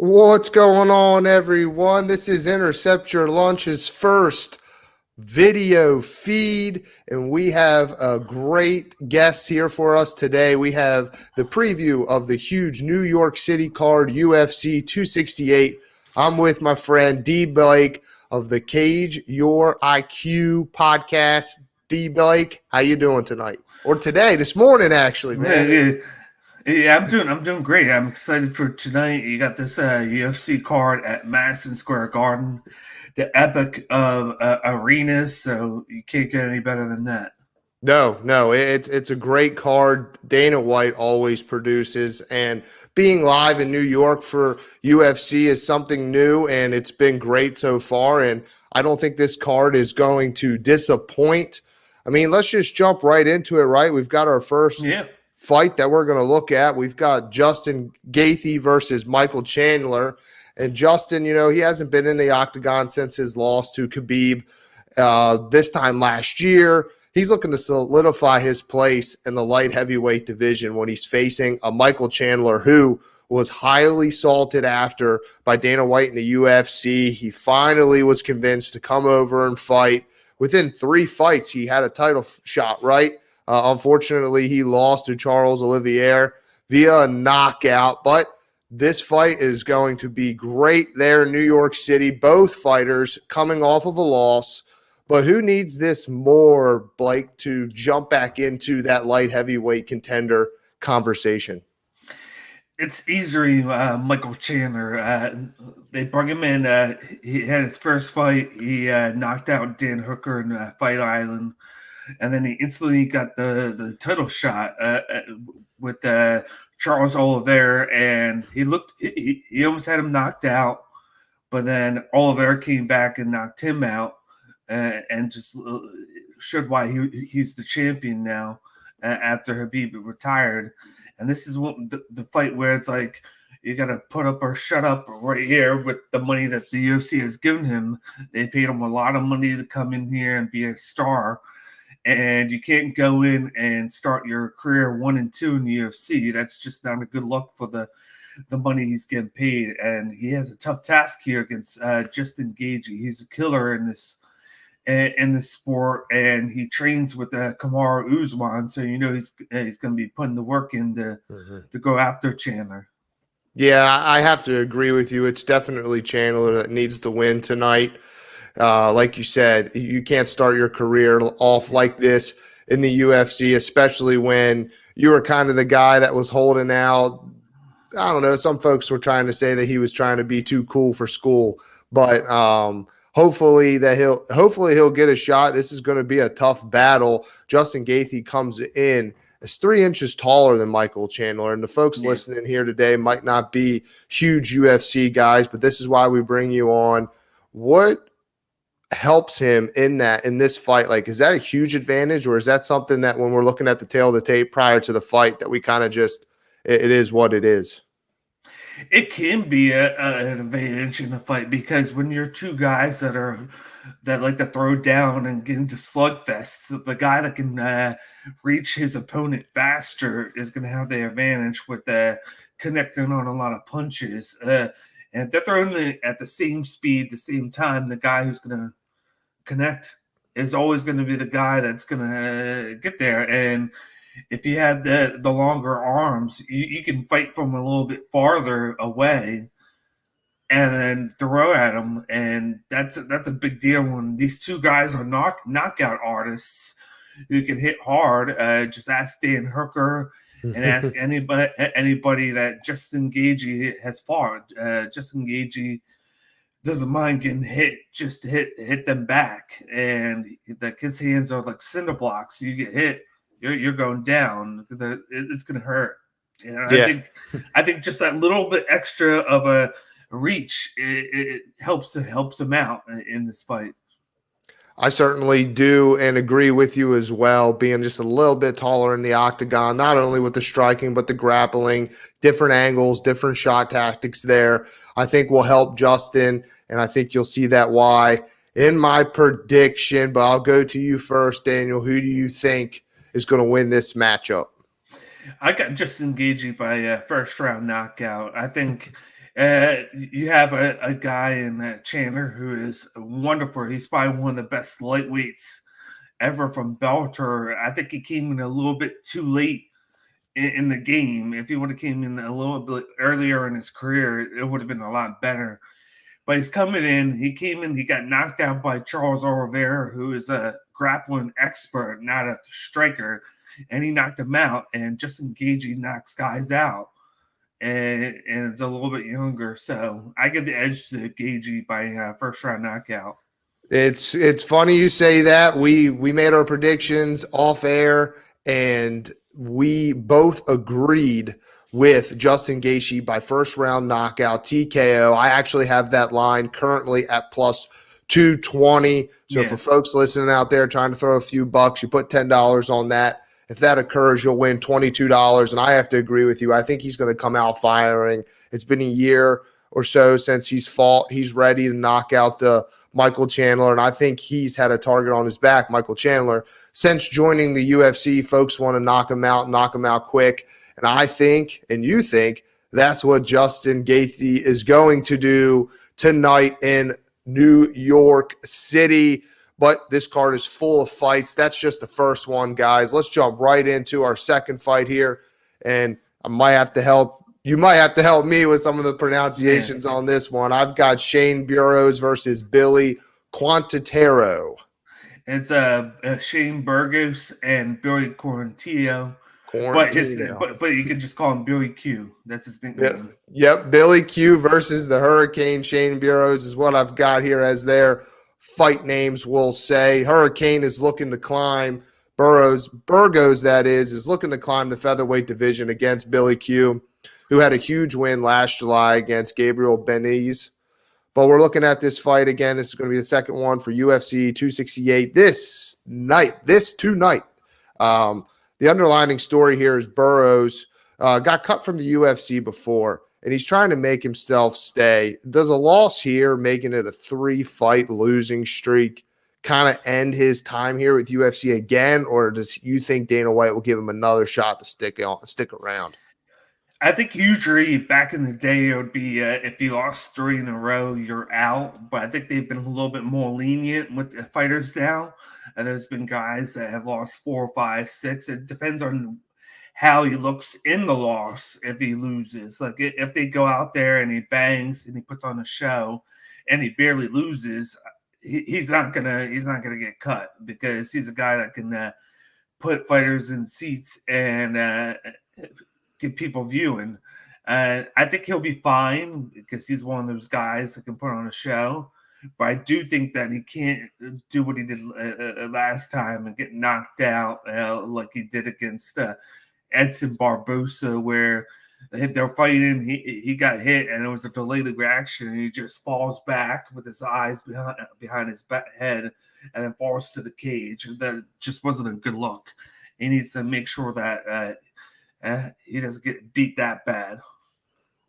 What's going on, everyone? This is Intercept Your Lunch's first video feed, and we have a great guest here for us today. We have the preview of the huge New York City card, UFC 268. I'm with my friend D. Blake of the Cage Your IQ podcast. D. Blake, how you doing tonight? Or today, this morning, actually, man. Yeah, I'm doing great. I'm excited for tonight. You got this UFC card at Madison Square Garden, the epic of arenas. So you can't get any better than that. No, it's a great card. Dana White always produces, and being live in New York for UFC is something new, and it's been great so far. And I don't think this card is going to disappoint. I mean, let's just jump right into it, right? We've got our first Yeah, fight that we're going to look at. We've got Justin Gaethje versus Michael Chandler, and Justin, he hasn't been in the octagon since his loss to Khabib this time last year. He's looking to solidify his place in the light heavyweight division when he's facing a Michael Chandler who was highly salted after by Dana White in the UFC. He finally was convinced to come over and fight. Within 3 fights, he had a title shot, right? Unfortunately, he lost to Charles Olivier via a knockout, but this fight is going to be great there in New York City. Both fighters coming off of a loss. But who needs this more, Blake, to jump back into that light heavyweight contender conversation? it's easily Michael Chandler. They brought him in. He had his first fight. He knocked out Dan Hooker in Fight Island, and then he instantly got the title shot with Charles Oliveira, and he almost had him knocked out, but then Oliveira came back and knocked him out, and just showed why he's the champion now after Habib retired. And this is what the fight where it's like you got to put up or shut up right here with the money that the UFC has given him. They paid him a lot of money to come in here and be a star, and you can't go in and start your career 1 and 2 in the UFC. That's just not a good look for the money he's getting paid. And he has a tough task here against Justin Gaethje. He's a killer in this sport, and he trains with Kamaru Usman, so he's going to be putting the work in to go after Chandler. Yeah, I have to agree with you. It's definitely Chandler that needs to win tonight. Like you said, you can't start your career off like this in the UFC, especially when you were kind of the guy that was holding out. I don't know. Some folks were trying to say that he was trying to be too cool for school, but hopefully he'll get a shot. This is going to be a tough battle. Justin Gaethje comes in as 3 inches taller than Michael Chandler, and the folks listening here today might not be huge UFC guys, but this is why we bring you on. What helps him in this fight? Like, is that a huge advantage, or is that something that when we're looking at the tail of the tape prior to the fight that we kind of just it is what it is? It can be an advantage in a fight because when you're two guys that like to throw down and get into slugfests, the guy that can reach his opponent faster is going to have the advantage with connecting on a lot of punches. And if they're throwing at the same speed, the same time, the guy who's going to connect is always going to be the guy that's going to get there. And if you had the longer arms, you can fight from a little bit farther away and then throw at them, and that's a big deal when these two guys are knockout artists who can hit hard. Just ask Dan Hooker and ask anybody that Justin Gaethje has fought. Justin Gaethje doesn't mind getting hit, just to hit them back, and like his hands are like cinder blocks. You get hit, you're going down. It's going to hurt. Yeah. I think just that little bit extra of a reach it helps him out in this fight. I certainly do and agree with you as well, being just a little bit taller in the octagon, not only with the striking, but the grappling, different angles, different shot tactics there, I think will help Justin, and I think you'll see that why in my prediction. But I'll go to you first, Daniel. Who do you think is going to win this matchup? I got Justin Gaethje by a first round knockout. I think You have a guy in Chandler who is wonderful. He's probably one of the best lightweights ever from Bellator. I think he came in a little bit too late in the game. If he would have came in a little bit earlier in his career, it would have been a lot better. But he's coming in. He came in. He got knocked out by Charles Oliveira, who is a grappling expert, not a striker, and he knocked him out. And Justin Gaethje knocks guys out, and it's a little bit younger. So I give the edge to Gaethje by first round knockout. It's funny you say that. We made our predictions off air, and we both agreed with Justin Gaethje by first round knockout TKO. I actually have that line currently at plus 220. So for folks listening out there trying to throw a few bucks, you put $10 on that. If that occurs, you'll win $22. And I have to agree with you. I think he's going to come out firing. It's been a year or so since he's fought. He's ready to knock out the Michael Chandler, and I think he's had a target on his back, Michael Chandler. Since joining the UFC, folks want to knock him out quick. And I think, and you think, that's what Justin Gaethje is going to do tonight in New York City. But this card is full of fights. That's just the first one, guys. Let's jump right into our second fight here. And I might have to help. You might have to help me with some of the pronunciations on this one. I've got Shane Burgos versus Billy Quantitaro. It's Shane Burgos and Billy Quarantillo. But you can just call him Billy Q. That's his nickname. Yep, Billy Q versus the Hurricane. Shane Burgos is what I've got here as their fight names will say. Hurricane is looking to climb. Burgos, that is looking to climb the featherweight division against Billy Q, who had a huge win last July against Gabriel Beniz. But we're looking at this fight again. This is going to be the second one for UFC 268 this tonight. The underlining story here is Burroughs got cut from the UFC before, and he's trying to make himself stay. Does a loss here, making it a 3-fight losing streak, kind of end his time here with UFC again, or does you think Dana White will give him another shot to stick around? I think usually back in the day it would be if you lost 3 in a row, you're out. But I think they've been a little bit more lenient with the fighters now. And there's been guys that have lost 4, 5, 6. It depends on how he looks in the loss if he loses. Like if they go out there and he bangs and he puts on a show and he barely loses, he's not gonna get cut because he's a guy that can put fighters in seats and get people viewing. I think he'll be fine because he's one of those guys that can put on a show. But I do think that he can't do what he did last time and get knocked out like he did against Edson Barbosa, where they're fighting. He got hit and it was a delayed reaction, and he just falls back with his eyes behind his head and then falls to the cage. That just wasn't a good look. He needs to make sure that he doesn't get beat that bad.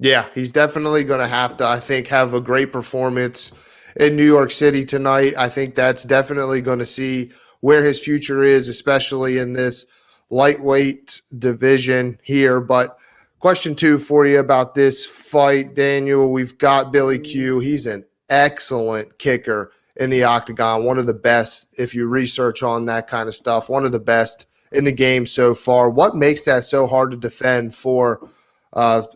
Yeah, he's definitely going to have to, I think, have a great performance in New York City tonight. I think that's definitely going to see where his future is, especially in this lightweight division here. But question 2 for you about this fight, Daniel. We've got Billy Q. He's an excellent kicker in the octagon, one of the best if you research on that kind of stuff, one of the best in the game so far. What makes that so hard to defend for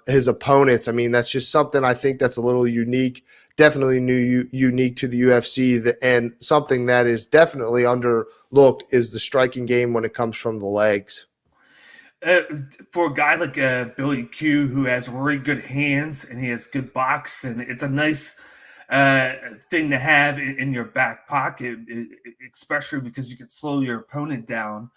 his opponents? I mean, that's just something I think that's a little unique, definitely unique to the UFC, and something that is definitely underlooked is the striking game when it comes from the legs. For a guy like Billy Q, who has really good hands and he has good boxing, it's a nice thing to have in your back pocket, especially because you can slow your opponent down.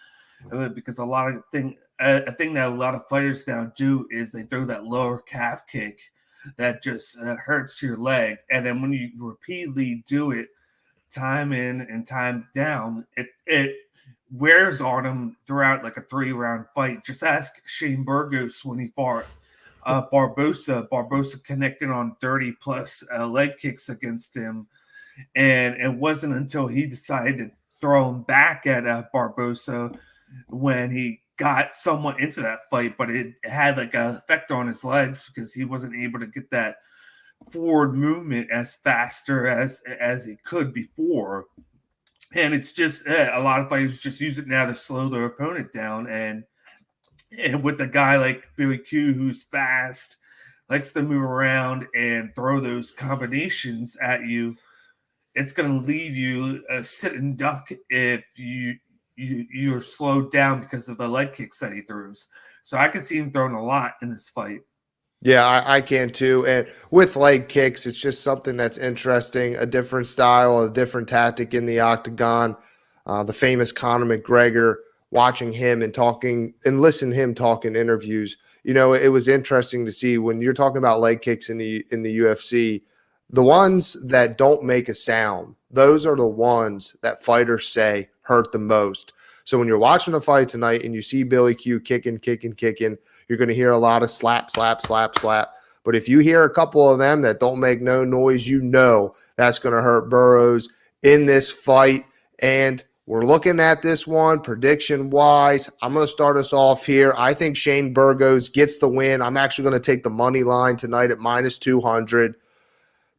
Because a thing that a lot of fighters now do is they throw that lower calf kick that just hurts your leg, and then when you repeatedly do it, time in and time down, it wears on him throughout like a 3-round fight. Just ask Shane Burgos when he fought Barbosa. Barbosa connected on 30 plus leg kicks against him, and it wasn't until he decided to throw him back at Barbosa when he got somewhat into that fight, but it had like an effect on his legs because he wasn't able to get that forward movement as faster as he could before. And it's just a lot of fighters just use it now to slow their opponent down. And with a guy like Billy Q, who's fast, likes to move around and throw those combinations at you, it's going to leave you a sit and duck if you're slowed down because of the leg kicks that he throws. So I can see him throwing a lot in this fight. Yeah, I can too. And with leg kicks, it's just something that's interesting, a different style, a different tactic in the octagon. The famous Conor McGregor, watching him and talking and listen to him talk in interviews, it was interesting to see when you're talking about leg kicks in the UFC, the ones that don't make a sound, those are the ones that fighters say hurt the most. So when you're watching a fight tonight and you see Billy Q kicking, you're going to hear a lot of slap, slap, slap, slap. But if you hear a couple of them that don't make no noise, that's going to hurt Burroughs in this fight. And we're looking at this one prediction-wise. I'm going to start us off here. I think Shane Burgos gets the win. I'm actually going to take the money line tonight at -200.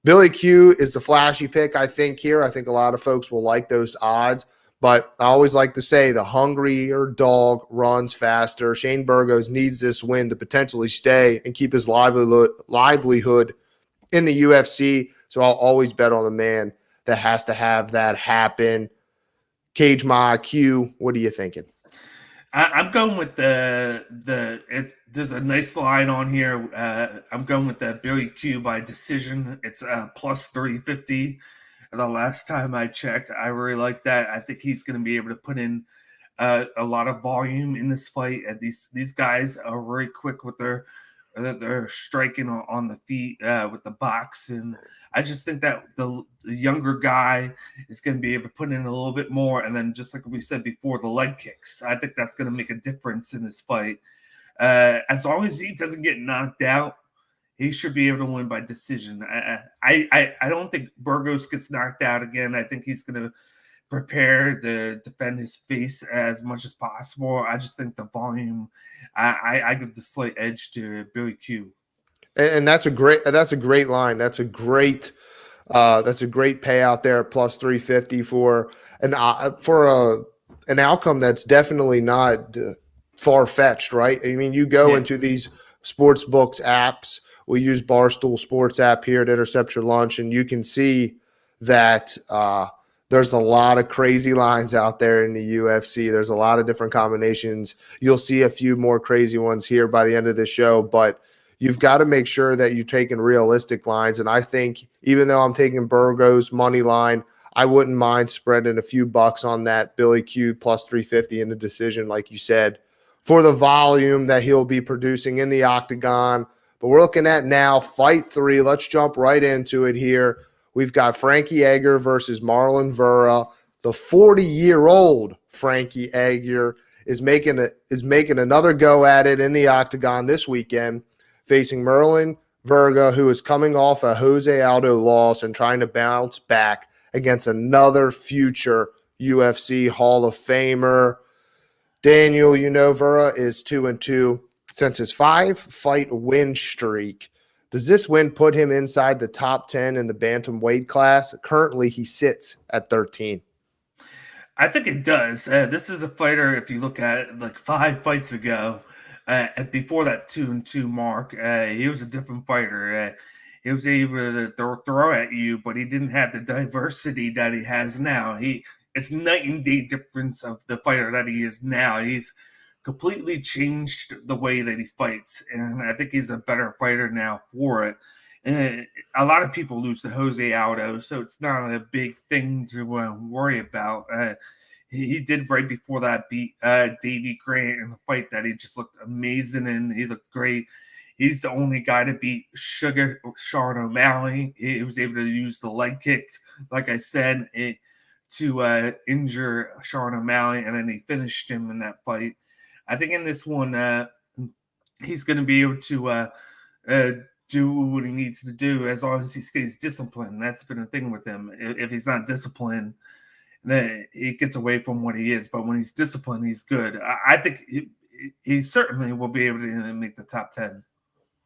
Billy Q is the flashy pick, I think, here. I think a lot of folks will like those odds. But I always like to say the hungrier dog runs faster. Shane Burgos needs this win to potentially stay and keep his livelihood in the UFC. So I'll always bet on the man that has to have that happen. Cage my IQ. What are you thinking? I'm going with there's a nice line on here. I'm going with the Billy Q by decision. It's plus 350. The last time I checked, I really like that. I think he's going to be able to put in a lot of volume in this fight. And these guys are very quick with their striking on the feet with the box, and I just think that the younger guy is going to be able to put in a little bit more. And then, just like we said before, the leg kicks. I think that's going to make a difference in this fight. As long as he doesn't get knocked out, he should be able to win by decision. I don't think Burgos gets knocked out again. I think he's going to prepare to defend his face as much as possible. I just think the volume, I give the slight edge to Billy Q. And that's a great line. That's a great payout there at plus 350 for an outcome that's definitely not far fetched, right? I mean, you go into these sports books apps. We use Barstool Sports app here at Intercept Your Lunch, and you can see that there's a lot of crazy lines out there in the UFC. There's a lot of different combinations. You'll see a few more crazy ones here by the end of the show, but you've got to make sure that you're taking realistic lines. And I think even though I'm taking Burgos money line, I wouldn't mind spreading a few bucks on that Billy Q plus 350 in the decision, like you said, for the volume that he'll be producing in the octagon. But we're looking at now fight 3. Let's jump right into it here. We've got Frankie Edgar versus Marlon Vera. The 40-year-old Frankie Edgar is making another go at it in the octagon this weekend, facing Marlon Vera, who is coming off a Jose Aldo loss and trying to bounce back against another future UFC Hall of Famer. Daniel, Vera is 2-2 since his 5-fight win streak. Does this win put him inside the top 10 in the bantamweight class? Currently, he sits at 13. I think it does. This is a fighter, if you look at it, like 5 fights ago, before that 2-2 mark, he was a different fighter. He was able to throw at you, but he didn't have the diversity that he has now. It's night and day difference of the fighter that he is now. He's completely changed the way that he fights, and I think he's a better fighter now for it. And a lot of people lose to Jose Aldo, so it's not a big thing to worry about. He did right before that beat Davey Grant in the fight that he just looked amazing and he looked great. He's the only guy to beat Sean O'Malley. He was able to use the leg kick, like I said, to injure Sean O'Malley, and then he finished him in that fight. I think in this one, he's going to be able to do what he needs to do as long as he stays disciplined. That's been a thing with him. If he's not disciplined, then he gets away from what he is. But when he's disciplined, he's good. I think he certainly will be able to make the top 10.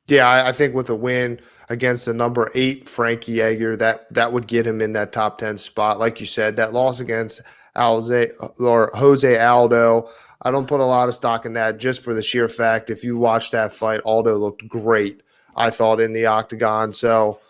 Yeah, I think with a win against the number 8 Frankie Edgar, that would get him in that top 10 spot. Like you said, that loss against Jose Aldo, I don't put a lot of stock in that just for the sheer fact if you watch that fight, Aldo looked great, I thought, in the octagon. So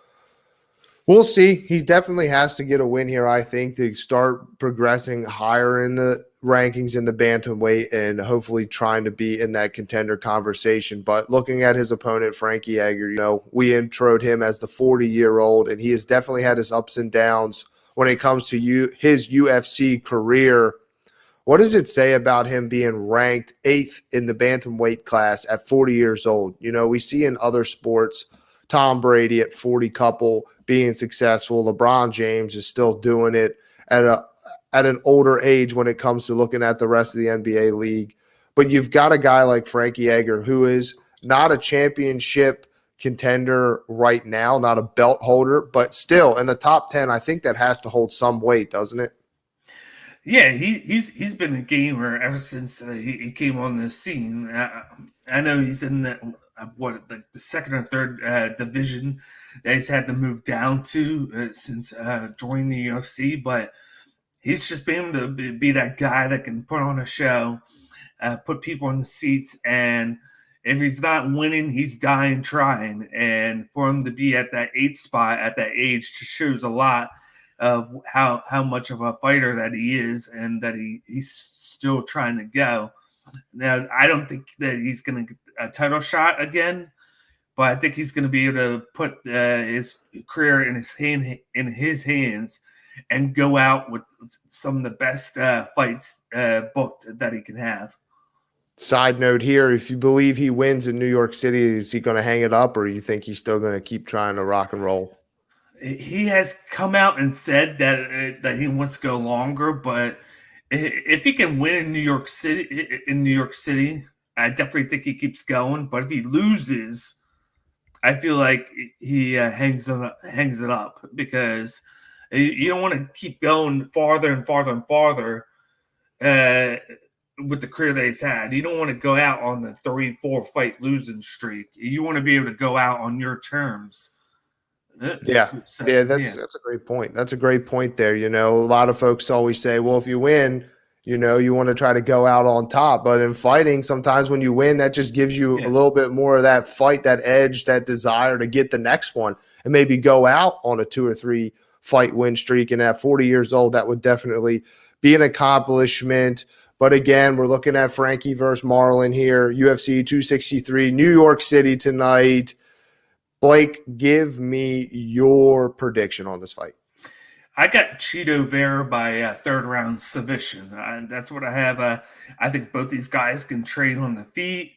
we'll see. He definitely has to get a win here, I think, to start progressing higher in the rankings in the bantamweight and hopefully trying to be in that contender conversation. But looking at his opponent, Frankie Edgar, we introed him as the 40-year-old, and he has definitely had his ups and downs when it comes to his UFC career. What does it say about him being ranked 8th in the bantamweight class at 40 years old? We see in other sports, Tom Brady at 40 couple being successful. LeBron James is still doing it at an older age when it comes to looking at the rest of the NBA league. But you've got a guy like Frankie Edgar who is not a championship contender right now, not a belt holder, but still in the top 10. I think that has to hold some weight, doesn't it? Yeah, he's been a gamer ever since he came on the scene. I know he's in the second or third division that he's had to move down to since joining the UFC, but he's just been able to be that guy that can put on a show, put people in the seats, and if he's not winning, he's dying trying. And for him to be at that 8th spot at that age just shows a lot of how much of a fighter that he is, and that he's still trying to go. Now, I don't think that he's going to get a title shot again, but I think he's going to be able to put his career in his hands and go out with some of the best fights booked that he can have. Side note here, if you believe he wins in New York City, is he going to hang it up, or do you think he's still going to keep trying to rock and roll? He has come out and said that he wants to go longer, but if he can win in New York City, I definitely think he keeps going. But if he loses, I feel like he hangs it up, because you don't want to keep going farther and farther and farther with the career that he's had. You don't want to go out on the 3-4 fight losing streak. You want to be able to go out on your terms. Yeah. That's a great point. That's a great point there. A lot of folks always say, well, if you win, you want to try to go out on top. But in fighting, sometimes when you win, that just gives you a little bit more of that fight, that edge, that desire to get the next one and maybe go out on a 2 or 3 fight win streak. And at 40 years old, that would definitely be an accomplishment. But again, we're looking at Frankie versus Marlon here, UFC 263, New York City tonight. Blake, give me your prediction on this fight. I got Cheeto Vera by third round submission. That's what I have. I think both these guys can trade on the feet.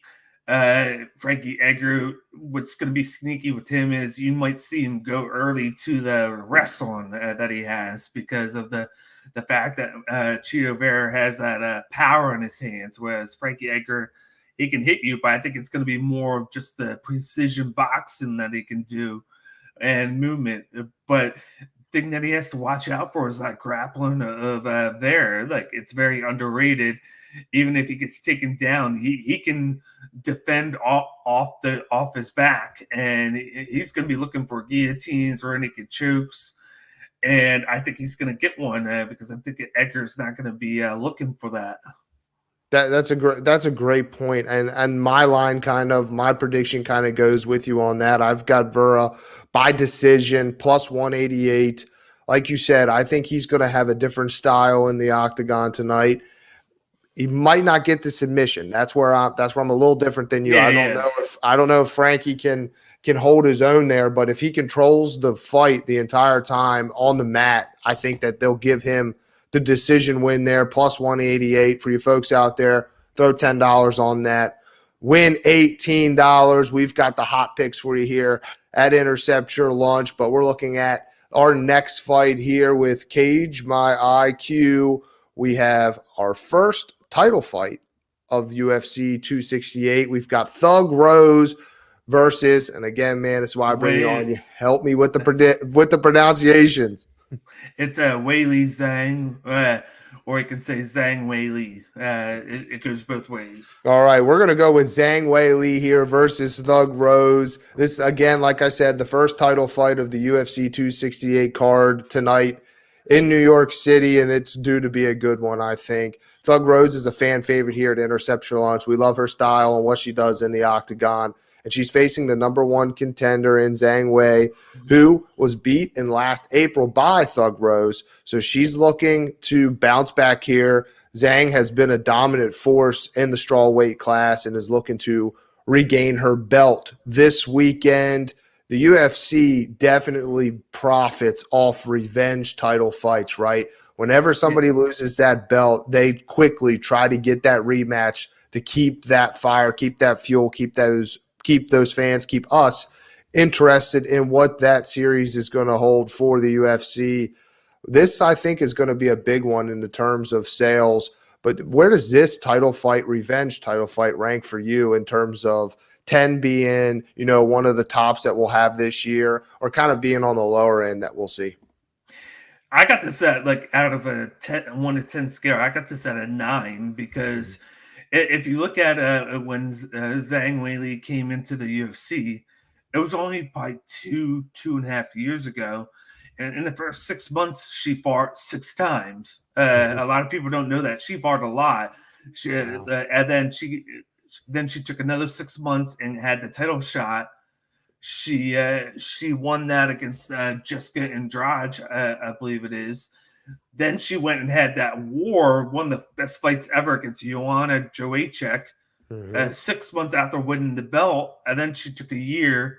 Frankie Edgar, what's going to be sneaky with him is you might see him go early to the wrestling that he has, because of the fact that Cheeto Vera has that power in his hands, whereas Frankie Edgar, he can hit you, but I think it's going to be more of just the precision boxing that he can do and movement. But thing that he has to watch out for is that grappling of there. Like, it's very underrated. Even if he gets taken down, he can defend off his back, and he's going to be looking for guillotines or any chokes. And I think he's going to get one because I think Edgar's not going to be looking for that. That's a great point. And my prediction kind of goes with you on that. I've got Vera by decision plus 188. Like you said, I think he's going to have a different style in the octagon tonight. He might not get the submission. That's where I'm a little different than you. Yeah, I don't know if Frankie can hold his own there, but if he controls the fight the entire time on the mat, I think that they'll give him the decision win there, plus 188 for you folks out there. Throw $10 on that. Win $18. We've got the hot picks for you here at Intercept Your Lunch, but we're looking at our next fight here with Cage My IQ. We have our first title fight of UFC 268. We've got Thug Rose versus, and again, man, this is why I bring you on. You help me with the pronunciations. It's Weili Zhang. or you can say Zhang Weili. It goes both ways. All right, we're going to go with Zhang Weili here versus Thug Rose. This, again, like I said, the first title fight of the UFC 268 card tonight in New York City, and it's due to be a good one, I think. Thug Rose is a fan favorite here at Interception Launch. We love her style and what she does in the octagon, and she's facing the number one contender in Zhang Wei, who was beat in last April by Thug Rose. So she's looking to bounce back here. Zhang has been a dominant force in the strawweight class and is looking to regain her belt this weekend. The UFC definitely profits off revenge title fights, right? Whenever somebody loses that belt, they quickly try to get that rematch to keep that fire, keep that fuel, keep those fans, keep us interested in what that series is going to hold for the UFC. This, I think, is going to be a big one in the terms of sales. But where does this revenge title fight rank for you in terms of 10 being, one of the tops that we'll have this year, or kind of being on the lower end that we'll see? I got this at out of a 1 to 10 scale. I got this at a 9 because if you look at when Zhang Weili came into the UFC, it was only probably 2.5 years ago. And in the first 6 months, she fought 6 times. A lot of people don't know that. She fought a lot. And then she took another 6 months and had the title shot. She won that against Jessica Andrade, I believe it is. Then she went and had that war, one of the best fights ever against Joanna Jędrzejczyk, 6 months after winning the belt. And then she took a year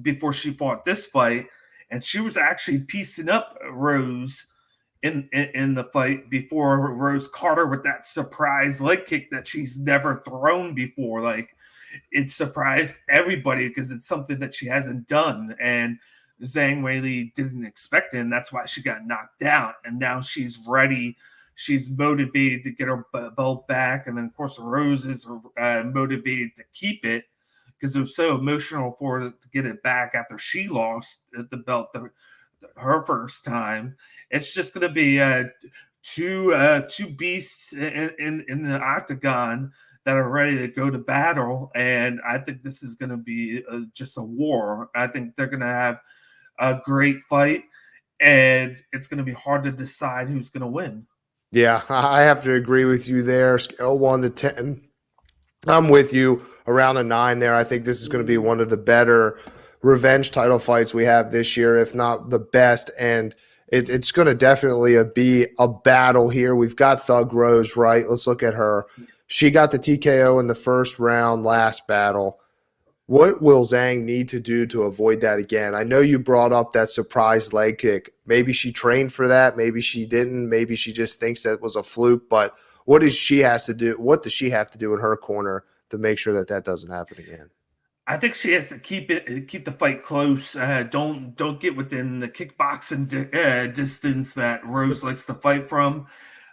before she fought this fight. And she was actually piecing up Rose in the fight before Rose caught her with that surprise leg kick that she's never thrown before. Like, it surprised everybody because it's something that she hasn't done. And Zhang Weili didn't expect it, and that's why she got knocked out. And now she's ready. She's motivated to get her belt back. And then, of course, Rose is motivated to keep it, because it was so emotional for her to get it back after she lost the belt her first time. It's just going to be two beasts in the octagon that are ready to go to battle, and I think this is going to be just a war. I think they're going to have a great fight, and it's going to be hard to decide who's going to win. Yeah, I have to agree with you there. Scale 1 to 10. I'm with you around a 9 there. I think this is going to be one of the better revenge title fights we have this year, if not the best. And it's going to definitely be a battle here. We've got Thug Rose, right? Let's look at her. She got the TKO in the first round last battle. What will Zhang need to do to avoid that again? I know you brought up that surprise leg kick. Maybe she trained for that. Maybe she didn't. Maybe she just thinks that was a fluke. But what does she have to do? What does she have to do in her corner to make sure that doesn't happen again? I think she has to keep the fight close. Don't get within the kickboxing distance that Rose likes to fight from.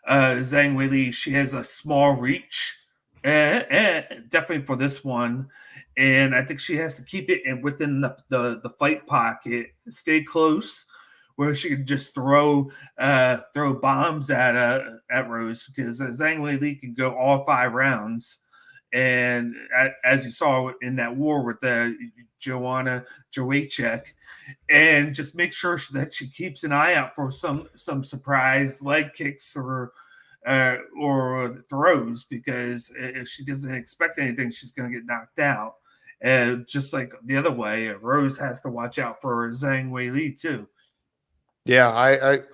Zhang Weili, she has a small reach, definitely for this one, and I think she has to keep it within the fight pocket, stay close, where she can just throw bombs at Rose, because Zhang Weili can go all 5 rounds. And as you saw in that war with Joanna Jędrzejczyk, and just make sure that she keeps an eye out for some surprise leg kicks or throws, because if she doesn't expect anything, she's going to get knocked out. Just like the other way, Rose has to watch out for Zhang Weili too. Yeah,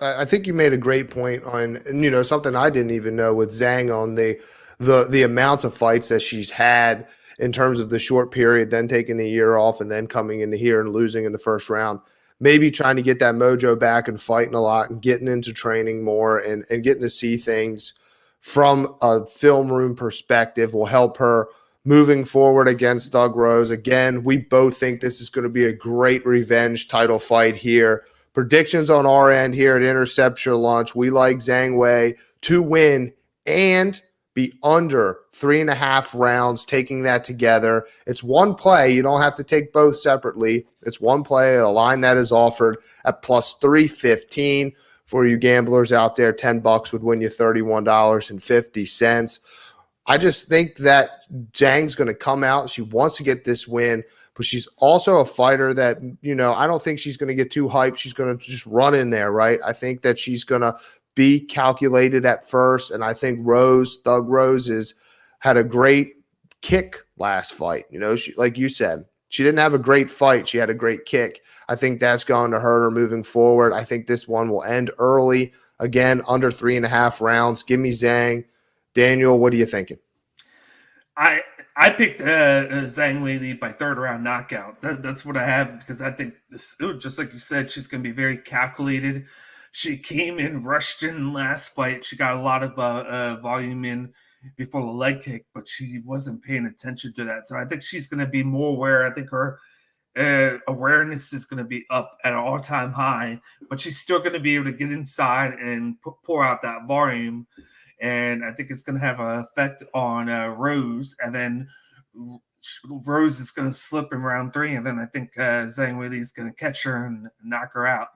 I think you made a great point on, something I didn't even know with Zhang on the amount of fights that she's had in terms of the short period, then taking a year off and then coming into here and losing in the first round. Maybe trying to get that mojo back and fighting a lot and getting into training more and getting to see things from a film room perspective will help her moving forward against Thug Rose. Again, we both think this is going to be a great revenge title fight here. Predictions on our end here at Interception Launch. We like Zhang Wei to win and be under 3.5 rounds, taking that together. It's one play. You don't have to take both separately. It's one play, a line that is offered at plus 315. for you gamblers out there. $10 would win you $31.50. I just think that Zhang's going to come out. She wants to get this win, but she's also a fighter that, I don't think she's going to get too hyped. She's going to just run in there, right? I think that she's going to be calculated at first. And I think Thug Rose had a great kick last fight. She, like you said, she didn't have a great fight. She had a great kick. I think that's going to hurt her moving forward. I think this one will end early. Again, under 3.5 rounds. Give me Zhang. Daniel, what are you thinking? I picked Zhang Weili by third round knockout. That's what I have because I think just like you said, she's going to be very calculated. She came in, rushed in last fight. She got a lot of volume in before the leg kick, but she wasn't paying attention to that. So I think she's going to be more aware. I think her awareness is going to be up at an all-time high, but she's still going to be able to get inside and pour out that volume. And I think it's going to have an effect on Rose. And then Rose is going to slip in round 3. And then I think Zhang Weili is going to catch her and knock her out.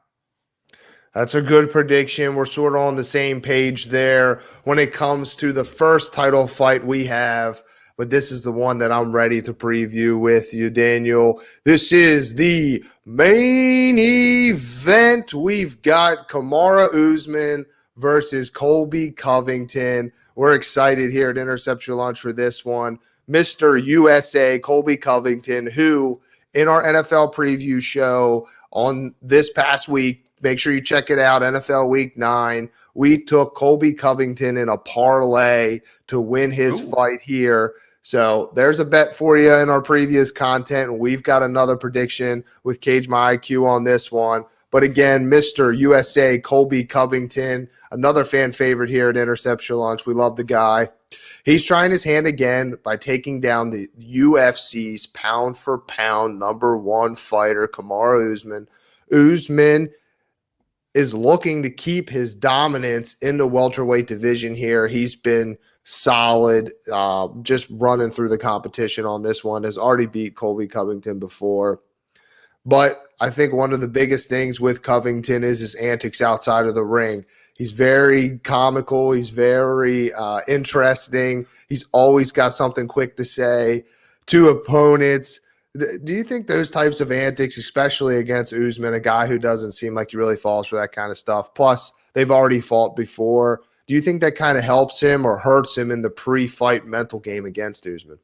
That's a good prediction. We're sort of on the same page there when it comes to the first title fight we have. But this is the one that I'm ready to preview with you, Daniel. This is the main event. We've got Kamaru Usman versus Colby Covington. We're excited here at Intercept Your Lunch for this one. Mr. USA, Colby Covington, who in our NFL preview show on this past week, make sure you check it out, NFL Week 9, we took Colby Covington in a parlay to win his fight here. So there's a bet for you in our previous content. We've got another prediction with Cage My IQ on this one. But again, Mr. USA, Colby Covington, another fan favorite here at Intercept Your Lunch. We love the guy. He's trying his hand again by taking down the UFC's pound-for-pound #1 fighter, Kamaru Usman. Usman is looking to keep his dominance in the welterweight division here. He's been solid, just running through the competition on this one. Has already beat Colby Covington before. But I think one of the biggest things with Covington is his antics outside of the ring. He's very comical. He's very interesting. He's always got something quick to say to opponents. Do you think those types of antics, especially against Usman, a guy who doesn't seem like he really falls for that kind of stuff, plus they've already fought before, do you think that kind of helps him or hurts him in the pre-fight mental game against Usman?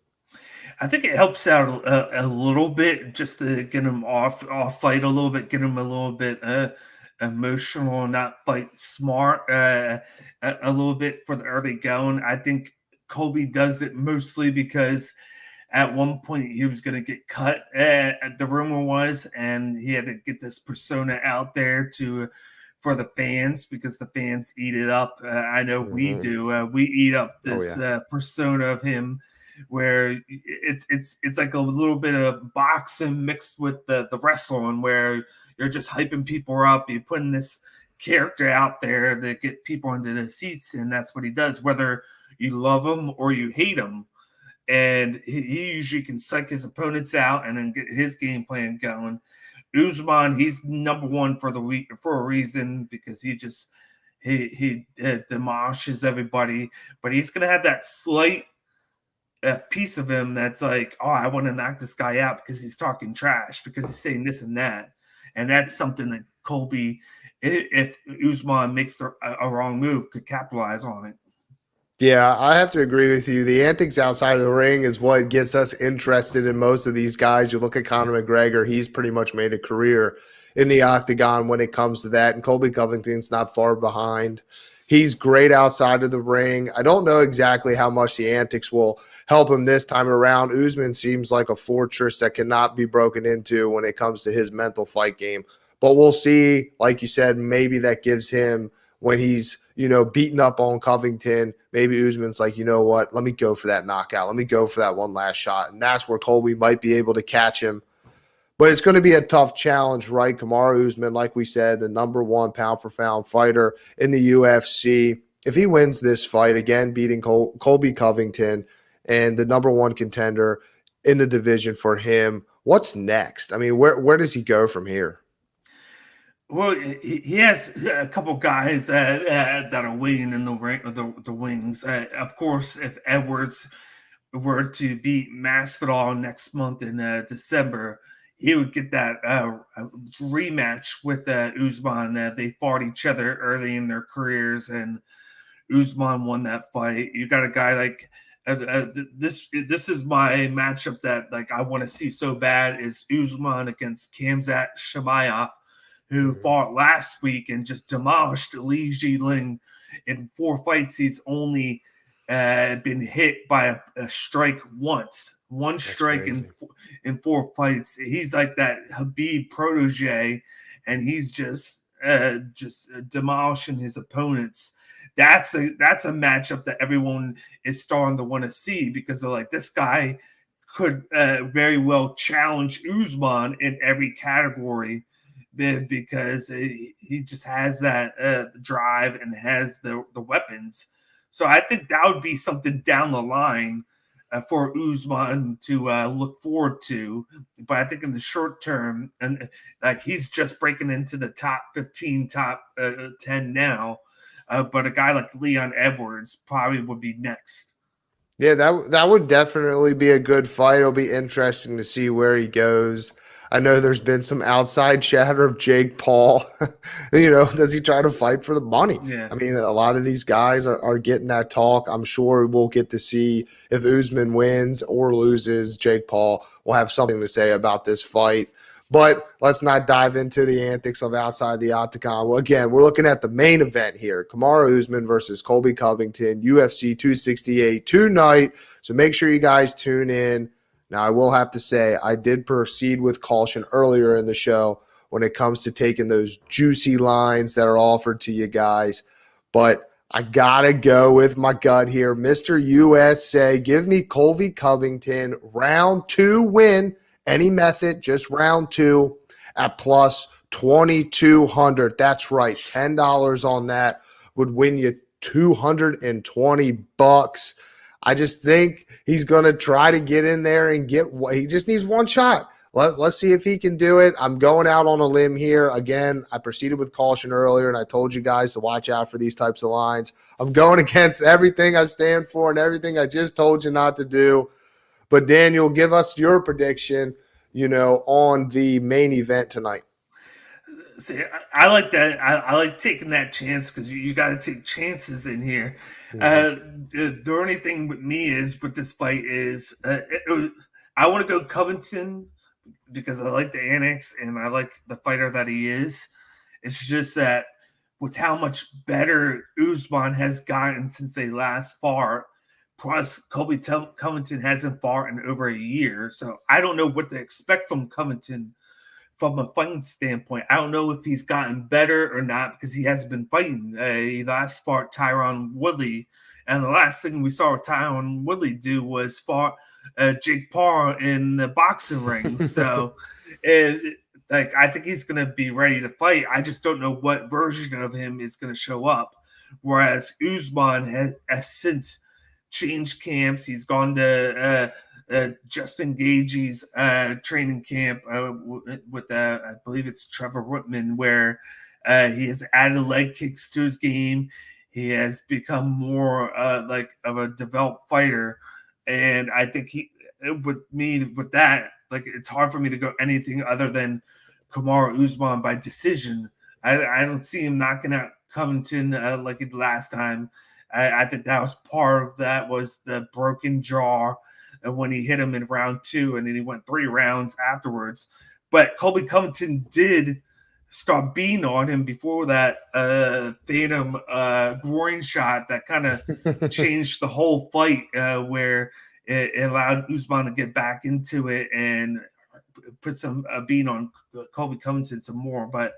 I think it helps out a little bit just to get him off fight a little bit, get him a little bit emotional, not fight smart a little bit for the early going. I think Colby does it mostly because at one point he was going to get cut, the rumor was, and he had to get this persona out there for the fans because the fans eat it up. I know we do. We eat up this persona of him, where it's like a little bit of boxing mixed with the wrestling, where you're just hyping people up, you're putting this character out there to get people into the seats, and that's what he does, whether you love him or you hate him. And he usually can psych his opponents out and then get his game plan going. Usman, he's #1 for the week for a reason, because he demolishes everybody, but he's gonna have that slight piece of him that's like, oh, I want to knock this guy out because he's talking trash, because he's saying this and that. And that's something that Colby, if Usman makes a wrong move, could capitalize on it. Yeah, I have to agree with you. The antics outside of the ring is what gets us interested in most of these guys. You look at Conor McGregor, he's pretty much made a career in the octagon when it comes to that. And Colby Covington's not far behind. He's great outside of the ring. I don't know exactly how much the antics will help him this time around. Usman seems like a fortress that cannot be broken into when it comes to his mental fight game. But we'll see. Like you said, maybe that gives him, when he's, beating up on Covington, maybe Usman's like, you know what, let me go for that knockout. Let me go for that one last shot. And that's where Colby might be able to catch him. But it's going to be a tough challenge, right? Kamaru Usman, like we said, the #1 pound-for-pound fighter in the UFC. If he wins this fight, again, beating Colby Covington and the #1 contender in the division for him, what's next? I mean, where does he go from here? Well, he has a couple guys that are waiting in the the wings. Of course, if Edwards were to beat Masvidal next month in December, he would get that rematch with Usman. They fought each other early in their careers, and Usman won that fight. You got a guy like this. This is my matchup that like I want to see so bad is Usman against Khamzat Chimaev, who fought last week and just demolished Li Jiling in 4 fights. He's only been hit by a strike once. One That's strike crazy. in 4 fights. He's like that Habib protege, and he's just demolishing his opponents. That's a matchup that everyone is starting to want to see because they're like, this guy could very well challenge Usman in every category because he just has that drive and has the weapons. So I think that would be something down the line for Usman to look forward to. But I think in the short term, and like he's just breaking into the top 15, top 10 now. But a guy like Leon Edwards probably would be next. Yeah, that would definitely be a good fight. It'll be interesting to see where he goes. I know there's been some outside chatter of Jake Paul. Does he try to fight for the money? Yeah. I mean, a lot of these guys are getting that talk. I'm sure we'll get to see if Usman wins or loses. Jake Paul will have something to say about this fight. But let's not dive into the antics of outside the octagon. Well, again, we're looking at the main event here. Kamaru Usman versus Colby Covington, UFC 268 tonight. So make sure you guys tune in. Now, I will have to say, I did proceed with caution earlier in the show when it comes to taking those juicy lines that are offered to you guys. But I got to go with my gut here. Mr. USA, give me Colby Covington, round 2 win. Any method, just round 2 at plus 2,200. That's right. $10 on that would win you $220. I just think he's going to try to get in there and he just needs one shot. Let's see if he can do it. I'm going out on a limb here. Again, I proceeded with caution earlier, and I told you guys to watch out for these types of lines. I'm going against everything I stand for and everything I just told you not to do. But Daniel, give us your prediction, on the main event tonight. See, I like that. I like taking that chance because you got to take chances in here. The only thing with me is with this fight is I want to go Covington because I like the annex and I like the fighter that he is. It's just that with how much better Usman has gotten since they last fought, plus Colby Covington hasn't fought in over a year, so I don't know what to expect from Covington from a fighting standpoint. I don't know if he's gotten better or not because he hasn't been fighting. He last fought Tyron Woodley, and the last thing we saw Tyron Woodley do was fought Jake Paul in the boxing ring. So, I think he's going to be ready to fight. I just don't know what version of him is going to show up. Whereas Usman has since changed camps. He's gone to Justin Gage's training camp with I believe it's Trevor Whitman, where he has added leg kicks to his game. He has become more like of a developed fighter, and I think with that, like it's hard for me to go anything other than Kamaru Usman by decision. I don't see him knocking out Covington like the last time. I think that was part of that was the broken jaw when he hit him in round 2, and then he went 3 rounds afterwards. But Colby Covington did start beating on him before that phantom groin shot that kind of changed the whole fight, where it allowed Usman to get back into it and put some beating on Colby Covington some more. But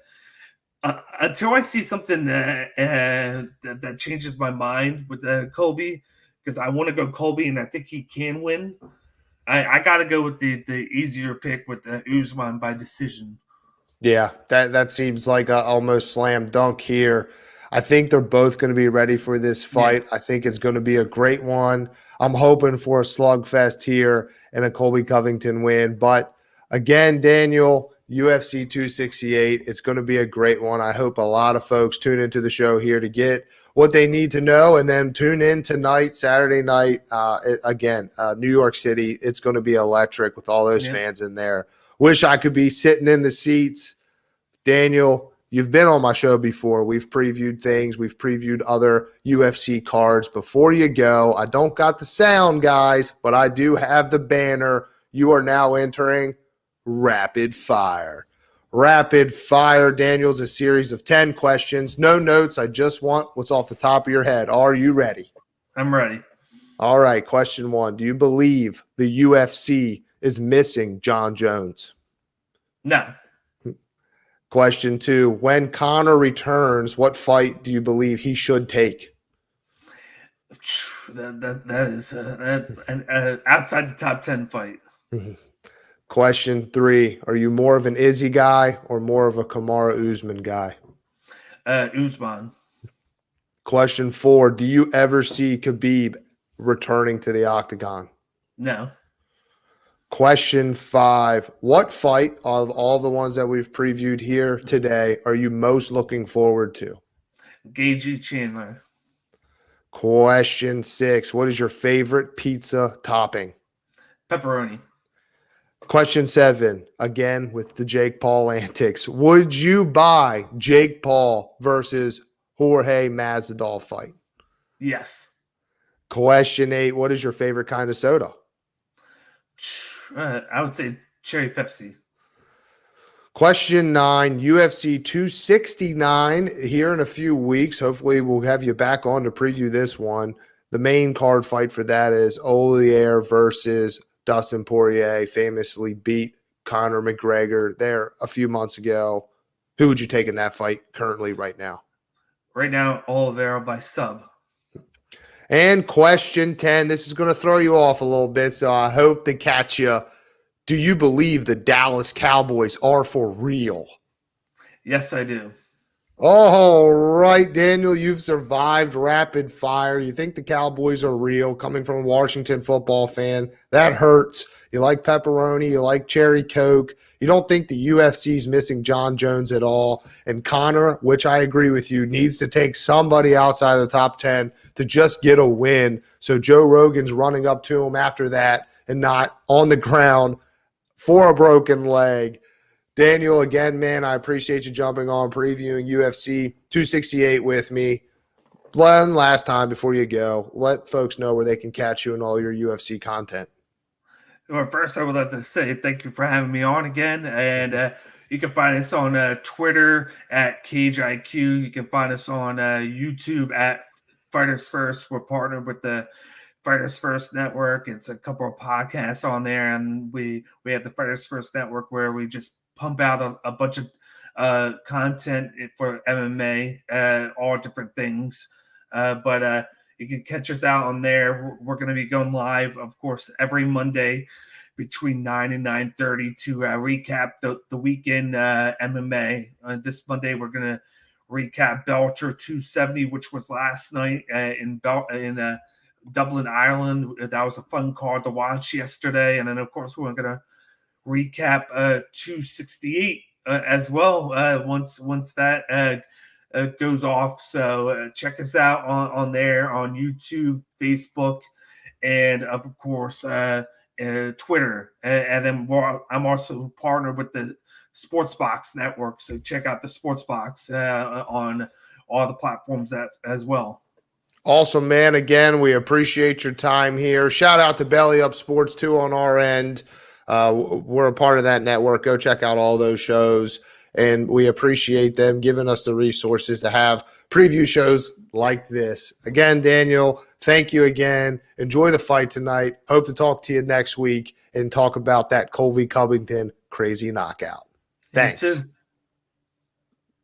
until I see something that changes my mind with Colby, because I want to go Colby and I think he can win, I got to go with the easier pick with the Usman by decision. Yeah, that seems like a almost slam dunk here. I think they're both going to be ready for this fight. Yeah. I think it's going to be a great one. I'm hoping for a slugfest here and a Colby Covington win. But again, Daniel, UFC 268. It's going to be a great one. I hope a lot of folks tune into the show here to get what they need to know, and then tune in tonight, Saturday night, New York City. It's going to be electric with all those fans in there. Wish I could be sitting in the seats. Daniel, you've been on my show before. We've previewed things. We've previewed other UFC cards. Before you go, I don't got the sound, guys, but I do have the banner. You are now entering Rapid Fire. Rapid Fire, Daniel's a series of 10 questions. No notes. I just want what's off the top of your head. Are you ready? I'm ready. All right. Question 1. Do you believe the UFC is missing John Jones? No. Question 2. When Conor returns, what fight do you believe he should take? That is an outside the top 10 fight. Question 3. Are you more of an Izzy guy or more of a Kamaru Usman guy? Usman. Question 4. Do you ever see Khabib returning to the octagon? No. Question 5. What fight of all the ones that we've previewed here today are you most looking forward to? Gaethje Chandler. Question 6. What is your favorite pizza topping? Pepperoni. Question 7, again with the Jake Paul antics. Would you buy Jake Paul versus Jorge Masvidal fight? Yes. Question 8, what is your favorite kind of soda? I would say cherry Pepsi. Question 9, UFC 269 here in a few weeks. Hopefully we'll have you back on to preview this one. The main card fight for that is Oliveira versus Dustin Poirier, famously beat Conor McGregor there a few months ago. Who would you take in that fight currently right now? Right now, Oliveira by sub. And question 10, this is going to throw you off a little bit, so I hope to catch you. Do you believe the Dallas Cowboys are for real? Yes, I do. All right, Daniel, you've survived rapid fire. You think the Cowboys are real, coming from a Washington football fan. That hurts. You like pepperoni. You like cherry Coke. You don't think the UFC is missing John Jones at all. And Conor, which I agree with you, needs to take somebody outside of the top 10 to just get a win. So Joe Rogan's running up to him after that and not on the ground for a broken leg. Daniel, again, man, I appreciate you jumping on, previewing UFC 268 with me. One last time before you go, let folks know where they can catch you and all your UFC content. Well, first, I would like to say thank you for having me on again. And you can find us on Twitter at CageIQ. You can find us on YouTube at Fighters First. We're partnered with the Fighters First Network. It's a couple of podcasts on there. And we have the Fighters First Network where we just pump out a bunch of content for MMA, all different things. But you can catch us out on there. We're going to be going live, of course, every Monday between 9 and 9:30 to recap the weekend MMA. This Monday, we're going to recap Bellator 270, which was last night in Dublin, Ireland. That was a fun card to watch yesterday. And then, of course, we're going to recap 268 as well once that goes off. So check us out on there on YouTube, Facebook, and of course Twitter. And then I'm also partnered with the Sportsbox Network. So check out the Sportsbox on all the platforms as well. Awesome, man. Again, we appreciate your time here. Shout out to Belly Up Sports too on our end. We're a part of that network. Go check out all those shows, and we appreciate them giving us the resources to have preview shows like this. Again, Daniel, thank you again. Enjoy the fight tonight. Hope to talk to you next week and talk about that Colby Covington crazy knockout. Thanks.